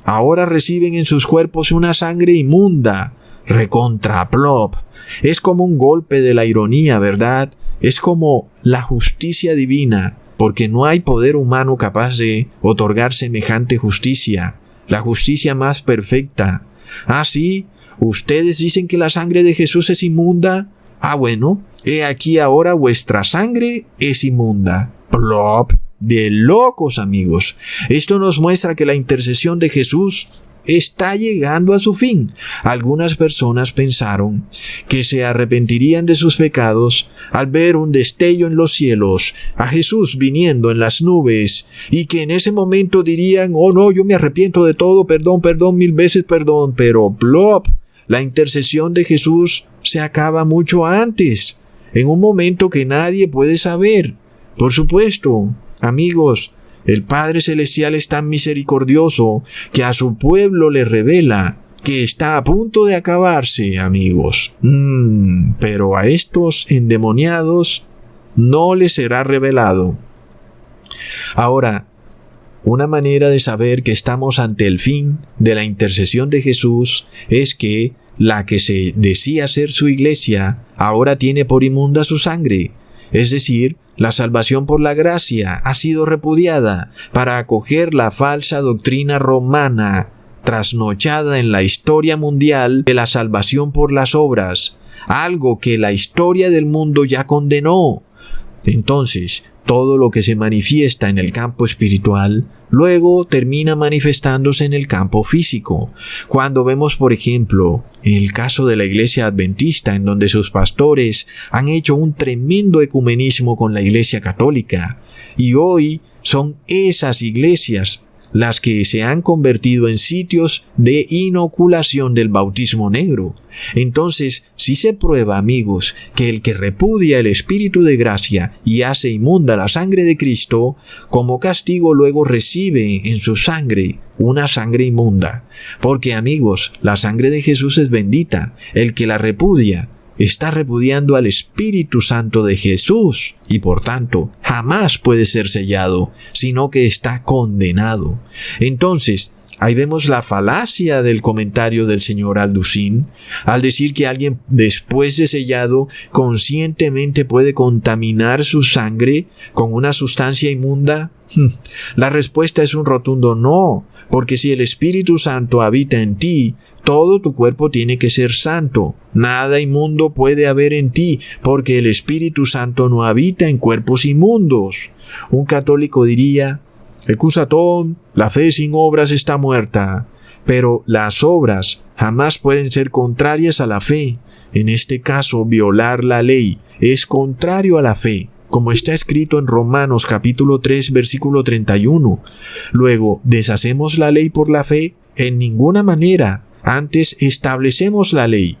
Ahora reciben en sus cuerpos una sangre inmunda. Recontraplop. Es como un golpe de la ironía, ¿verdad? Es como la justicia divina, porque no hay poder humano capaz de otorgar semejante justicia, la justicia más perfecta. Ah, sí, ustedes dicen que la sangre de Jesús es inmunda. Ah, bueno, he aquí ahora vuestra sangre es inmunda. Plop. De locos, amigos. Esto nos muestra que la intercesión de Jesús está llegando a su fin. Algunas personas pensaron que se arrepentirían de sus pecados al ver un destello en los cielos, a Jesús viniendo en las nubes, y que en ese momento dirían: oh no, yo me arrepiento de todo, perdón, mil veces perdón, pero plop, la intercesión de Jesús se acaba mucho antes, en un momento que nadie puede saber. Por supuesto, amigos, el Padre Celestial es tan misericordioso que a su pueblo le revela que está a punto de acabarse, amigos. Pero a estos endemoniados no les será revelado. Ahora, una manera de saber que estamos ante el fin de la intercesión de Jesús es que la que se decía ser su iglesia ahora tiene por inmunda su sangre. Es decir, la salvación por la gracia ha sido repudiada para acoger la falsa doctrina romana trasnochada en la historia mundial de la salvación por las obras, algo que la historia del mundo ya condenó. Entonces, todo lo que se manifiesta en el campo espiritual luego termina manifestándose en el campo físico. Cuando vemos, por ejemplo, en el caso de la Iglesia Adventista, en donde sus pastores han hecho un tremendo ecumenismo con la Iglesia Católica, y hoy son esas iglesias las que se han convertido en sitios de inoculación del bautismo negro. Entonces, si se prueba, amigos, que el que repudia el Espíritu de gracia y hace inmunda la sangre de Cristo, como castigo luego recibe en su sangre una sangre inmunda. Porque, amigos, la sangre de Jesús es bendita. El que la repudia está repudiando al Espíritu Santo de Jesús y por tanto jamás puede ser sellado, sino que está condenado. Entonces, ahí vemos la falacia del comentario del señor Alducin al decir que alguien después de sellado conscientemente puede contaminar su sangre con una sustancia inmunda. La respuesta es un rotundo no, porque si el Espíritu Santo habita en ti, todo tu cuerpo tiene que ser santo. Nada inmundo puede haber en ti, porque el Espíritu Santo no habita en cuerpos inmundos. Un católico diría: Ecusatón, la fe sin obras está muerta. Pero las obras jamás pueden ser contrarias a la fe. En este caso, violar la ley es contrario a la fe, como está escrito en Romanos capítulo 3, versículo 31. Luego, ¿deshacemos la ley por la fe? En ninguna manera. Antes establecemos la ley.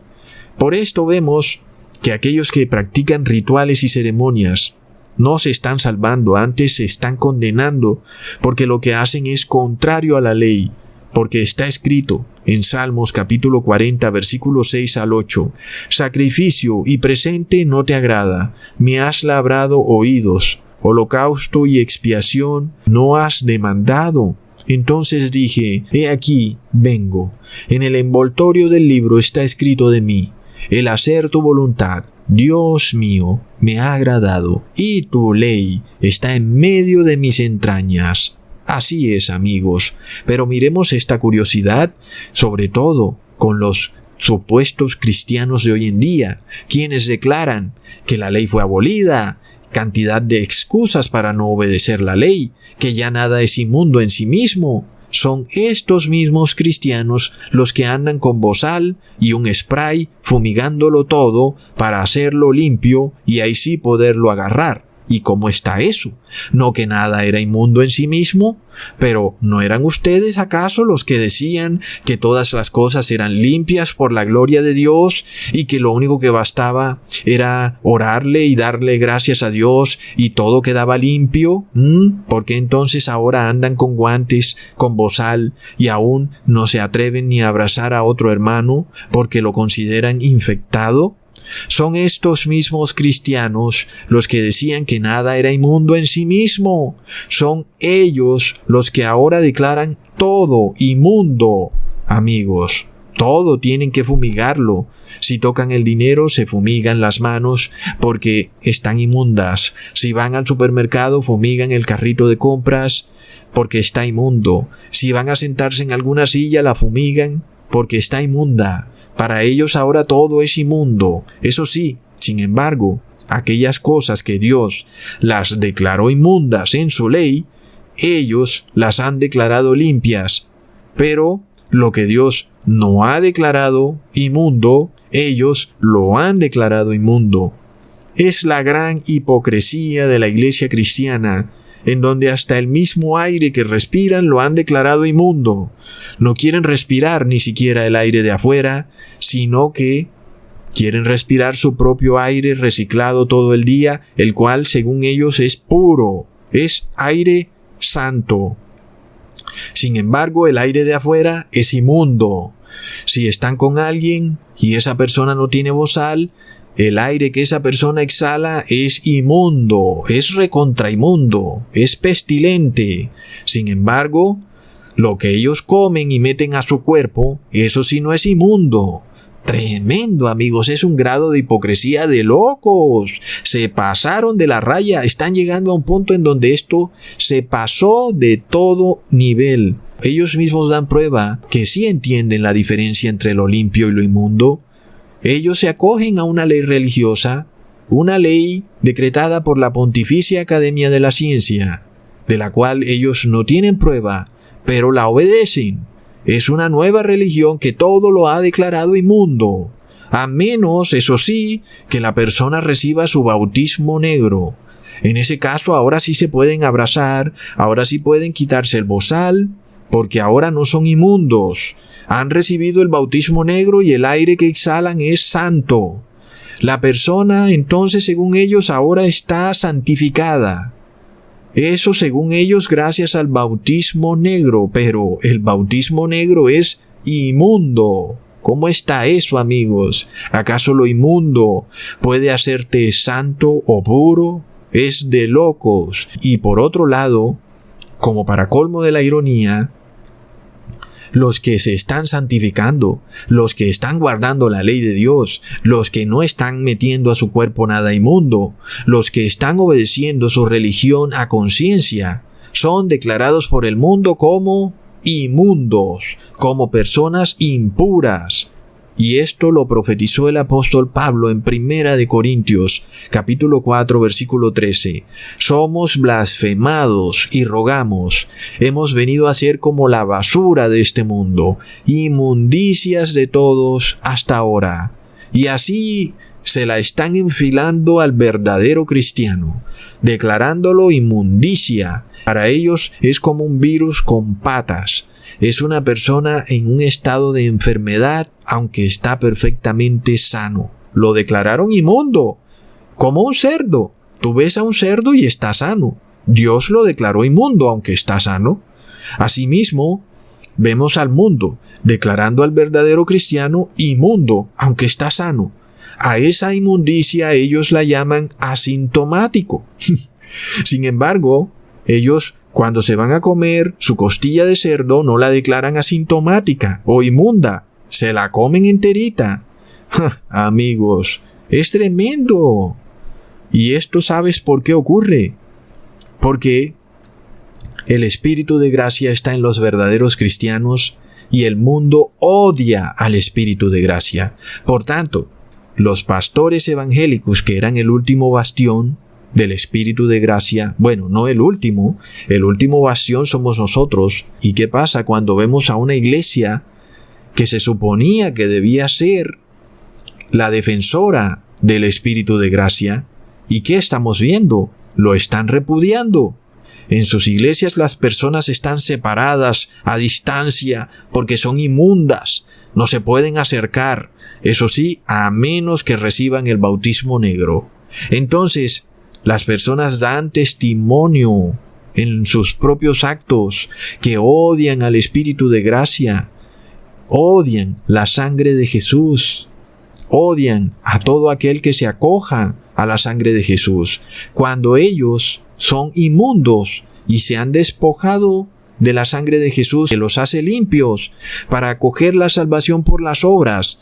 Por esto vemos que aquellos que practican rituales y ceremonias no se están salvando, antes se están condenando, porque lo que hacen es contrario a la ley. Porque está escrito en Salmos capítulo 40, versículos 6 al 8, sacrificio y presente no te agrada, me has labrado oídos, holocausto y expiación no has demandado. Entonces dije: he aquí, vengo. En el envoltorio del libro está escrito de mí: el hacer tu voluntad, Dios mío, me ha agradado, y tu ley está en medio de mis entrañas. Así es, amigos, pero miremos esta curiosidad, sobre todo con los supuestos cristianos de hoy en día, quienes declaran que la ley fue abolida, cantidad de excusas para no obedecer la ley, que ya nada es inmundo en sí mismo. Son estos mismos cristianos los que andan con bozal y un spray fumigándolo todo para hacerlo limpio y ahí sí poderlo agarrar. ¿Y cómo está eso? ¿No que nada era inmundo en sí mismo? Pero ¿no eran ustedes acaso los que decían que todas las cosas eran limpias por la gloria de Dios y que lo único que bastaba era orarle y darle gracias a Dios y todo quedaba limpio? ¿Por qué entonces ahora andan con guantes, con bozal y aún no se atreven ni a abrazar a otro hermano porque lo consideran infectado? Son estos mismos cristianos los que decían que nada era inmundo en sí mismo. Son ellos los que ahora declaran todo inmundo. Amigos, todo tienen que fumigarlo. Si tocan el dinero, se fumigan las manos porque están inmundas. Si van al supermercado, fumigan el carrito de compras porque está inmundo. Si van a sentarse en alguna silla, la fumigan porque está inmunda. Para ellos ahora todo es inmundo. Eso sí, sin embargo, aquellas cosas que Dios las declaró inmundas en su ley, ellos las han declarado limpias. Pero Lo que Dios no ha declarado inmundo, ellos lo han declarado inmundo. Es la gran hipocresía de la iglesia cristiana, en donde hasta el mismo aire que respiran lo han declarado inmundo. No quieren respirar ni siquiera el aire de afuera, sino que quieren respirar su propio aire reciclado todo el día, el cual según ellos es puro, es aire santo. Sin embargo, el aire de afuera es inmundo. Si están con alguien y esa persona no tiene bozal, el aire que esa persona exhala es inmundo, es recontrainmundo, es pestilente. Sin embargo, lo que ellos comen y meten a su cuerpo, eso sí no es inmundo. Tremendo, amigos, es un grado de hipocresía de locos. Se pasaron de la raya, están llegando a un punto en donde esto se pasó de todo nivel. Ellos mismos dan prueba que sí entienden la diferencia entre lo limpio y lo inmundo. Ellos se acogen a una ley religiosa, una ley decretada por la Pontificia Academia de la Ciencia, de la cual ellos no tienen prueba, pero la obedecen. Es una nueva religión que todo lo ha declarado inmundo, a menos, eso sí, que la persona reciba su bautismo negro. En ese caso, ahora sí se pueden abrazar, ahora sí pueden quitarse el bozal, porque ahora no son inmundos. Han recibido el bautismo negro y el aire que exhalan es santo. La persona, entonces, según ellos, ahora está santificada. Eso según ellos gracias al bautismo negro, pero el bautismo negro es inmundo. ¿Cómo está eso, amigos? ¿Acaso lo inmundo puede hacerte santo o puro? Es de locos. Y por otro lado, como para colmo de la ironía, los que se están santificando, los que están guardando la ley de Dios, los que no están metiendo a su cuerpo nada inmundo, los que están obedeciendo su religión a conciencia, son declarados por el mundo como inmundos, como personas impuras. Y esto lo profetizó el apóstol Pablo en 1 Corintios, capítulo 4, versículo 13. Somos blasfemados y rogamos. Hemos venido a ser como la basura de este mundo, inmundicias de todos hasta ahora. Y así se la están enfilando al verdadero cristiano, declarándolo inmundicia. Para ellos es como un virus con patas. Es una persona en un estado de enfermedad, aunque está perfectamente sano. Lo declararon inmundo, como un cerdo. Tú ves a un cerdo y está sano. Dios lo declaró inmundo, aunque está sano. Asimismo, vemos al mundo declarando al verdadero cristiano inmundo, aunque está sano. A esa inmundicia ellos la llaman asintomático. Sin embargo, ellos cuando se van a comer su costilla de cerdo no la declaran asintomática o inmunda, se la comen enterita. Amigos, es tremendo. Y esto ¿sabes por qué ocurre? Porque el Espíritu de gracia está en los verdaderos cristianos y el mundo odia al Espíritu de gracia. Por tanto, los pastores evangélicos que eran el último bastión del Espíritu de gracia, bueno, no el último bastión somos nosotros. ¿Y qué pasa cuando vemos a una iglesia que se suponía que debía ser la defensora del Espíritu de gracia? ¿Y qué estamos viendo? Lo están repudiando. En sus iglesias las personas están separadas a distancia porque son inmundas, no se pueden acercar, eso sí, a menos que reciban el bautismo negro. Entonces, las personas dan testimonio en sus propios actos que odian al Espíritu de gracia, odian la sangre de Jesús, odian a todo aquel que se acoja a la sangre de Jesús, cuando ellos son inmundos y se han despojado de la sangre de Jesús que los hace limpios para acoger la salvación por las obras,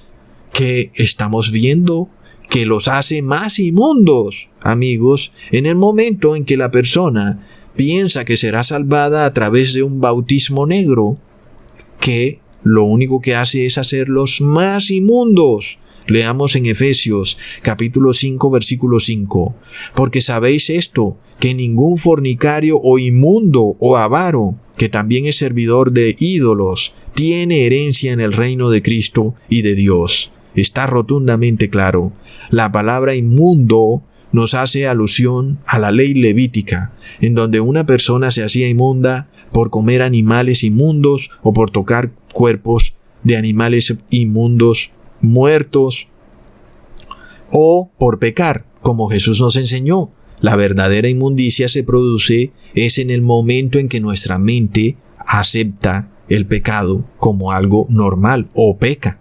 que estamos viendo que los hace más inmundos. Amigos, en el momento en que la persona piensa que será salvada a través de un bautismo negro, que lo único que hace es hacerlos más inmundos. Leamos en Efesios capítulo 5 versículo 5. Porque sabéis esto, que ningún fornicario o inmundo o avaro, que también es servidor de ídolos, tiene herencia en el reino de Cristo y de Dios. Está rotundamente claro. La palabra inmundo nos hace alusión a la ley levítica, en donde una persona se hacía inmunda por comer animales inmundos o por tocar cuerpos de animales inmundos muertos o por pecar, como Jesús nos enseñó. La verdadera inmundicia se produce es en el momento en que nuestra mente acepta el pecado como algo normal o peca.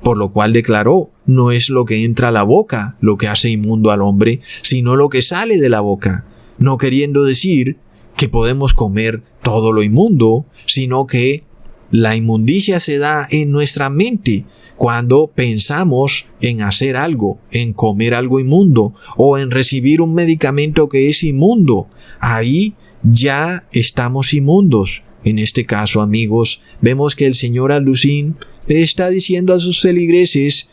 Por lo cual declaró, no es lo que entra a la boca lo que hace inmundo al hombre, sino lo que sale de la boca. No queriendo decir que podemos comer todo lo inmundo, sino que la inmundicia se da en nuestra mente cuando pensamos en hacer algo, en comer algo inmundo o en recibir un medicamento que es inmundo. Ahí ya estamos inmundos. En este caso, amigos, vemos que el señor Alucín le está diciendo a sus feligreses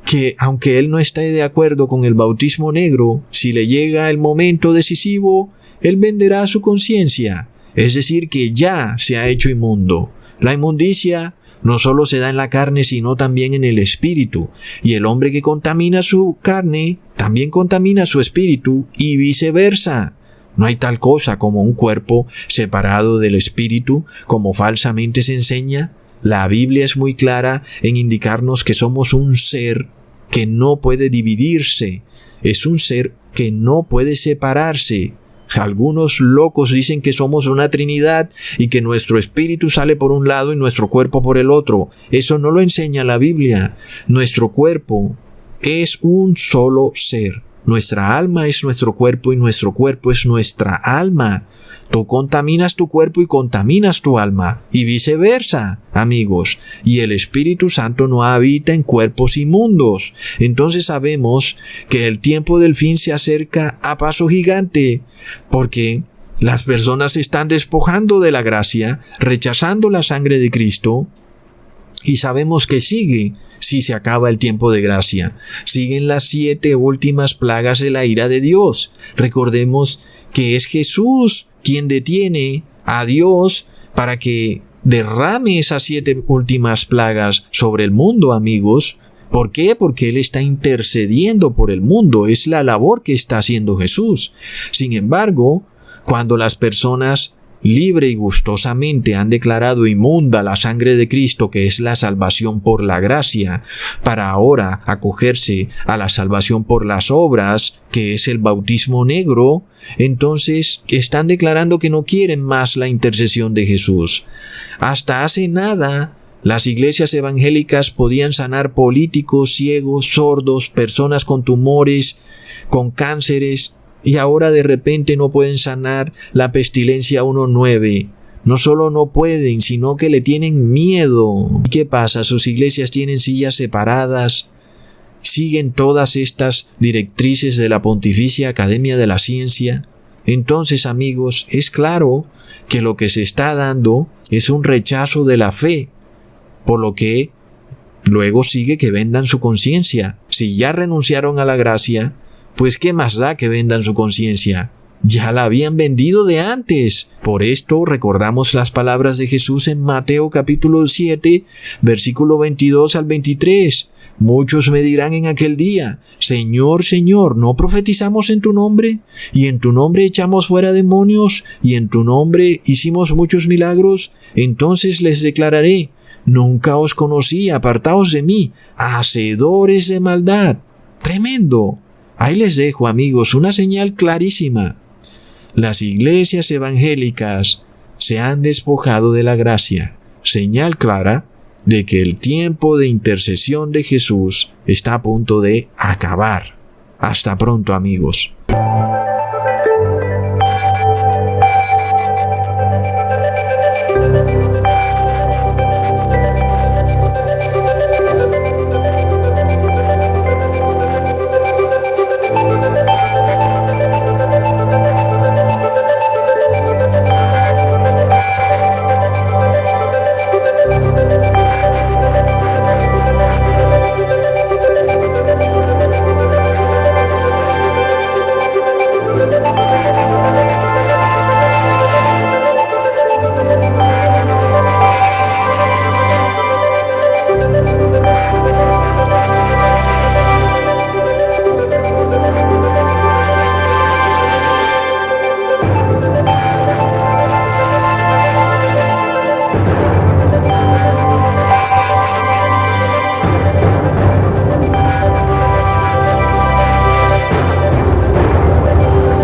que aunque él no esté de acuerdo con el bautismo negro, si le llega el momento decisivo, él venderá su conciencia, es decir, que ya se ha hecho inmundo. La inmundicia no solo se da en la carne, sino también en el espíritu, y el hombre que contamina su carne, también contamina su espíritu, y viceversa. No hay tal cosa como un cuerpo separado del espíritu, como falsamente se enseña. La Biblia es muy clara en indicarnos que somos un ser que no puede dividirse, es un ser que no puede separarse. Algunos locos dicen que somos una trinidad y que nuestro espíritu sale por un lado y nuestro cuerpo por el otro. Eso no lo enseña la Biblia. Nuestro cuerpo es un solo ser. Nuestra alma es nuestro cuerpo y nuestro cuerpo es nuestra alma. Tú contaminas tu cuerpo y contaminas tu alma, y viceversa, amigos. Y el Espíritu Santo no habita en cuerpos inmundos. Entonces sabemos que el tiempo del fin se acerca a paso gigante, porque las personas se están despojando de la gracia, rechazando la sangre de Cristo, y sabemos que sigue si se acaba el tiempo de gracia. Siguen las 7 últimas plagas de la ira de Dios. Recordemos que es Jesús quien detiene a Dios para que derrame esas 7 últimas plagas sobre el mundo, amigos. ¿Por qué? Porque Él está intercediendo por el mundo. Es la labor que está haciendo Jesús. Sin embargo, cuando las personas libre y gustosamente han declarado inmunda la sangre de Cristo, que es la salvación por la gracia, para ahora acogerse a la salvación por las obras, que es el bautismo negro, entonces están declarando que no quieren más la intercesión de Jesús. Hasta hace nada, las iglesias evangélicas podían sanar políticos, ciegos, sordos, personas con tumores, con cánceres, y ahora de repente no pueden sanar la pestilencia 1.9. No solo no pueden, sino que le tienen miedo. ¿Y qué pasa? Sus iglesias tienen sillas separadas, siguen todas estas directrices de la Pontificia Academia de la Ciencia. Entonces, amigos, es claro que lo que se está dando es un rechazo de la fe, por lo que luego sigue que vendan su conciencia. Si ya renunciaron a la gracia, pues ¿qué más da que vendan su conciencia? Ya la habían vendido de antes. Por esto recordamos las palabras de Jesús en Mateo capítulo 7, versículo 22 al 23. Muchos me dirán en aquel día: Señor, Señor, ¿no profetizamos en tu nombre? Y en tu nombre echamos fuera demonios, y en tu nombre hicimos muchos milagros. Entonces les declararé: nunca os conocí, apartaos de mí, hacedores de maldad. Tremendo. Ahí les dejo, amigos, una señal clarísima. Las iglesias evangélicas se han despojado de la gracia. Señal clara de que el tiempo de intercesión de Jesús está a punto de acabar. Hasta pronto, amigos.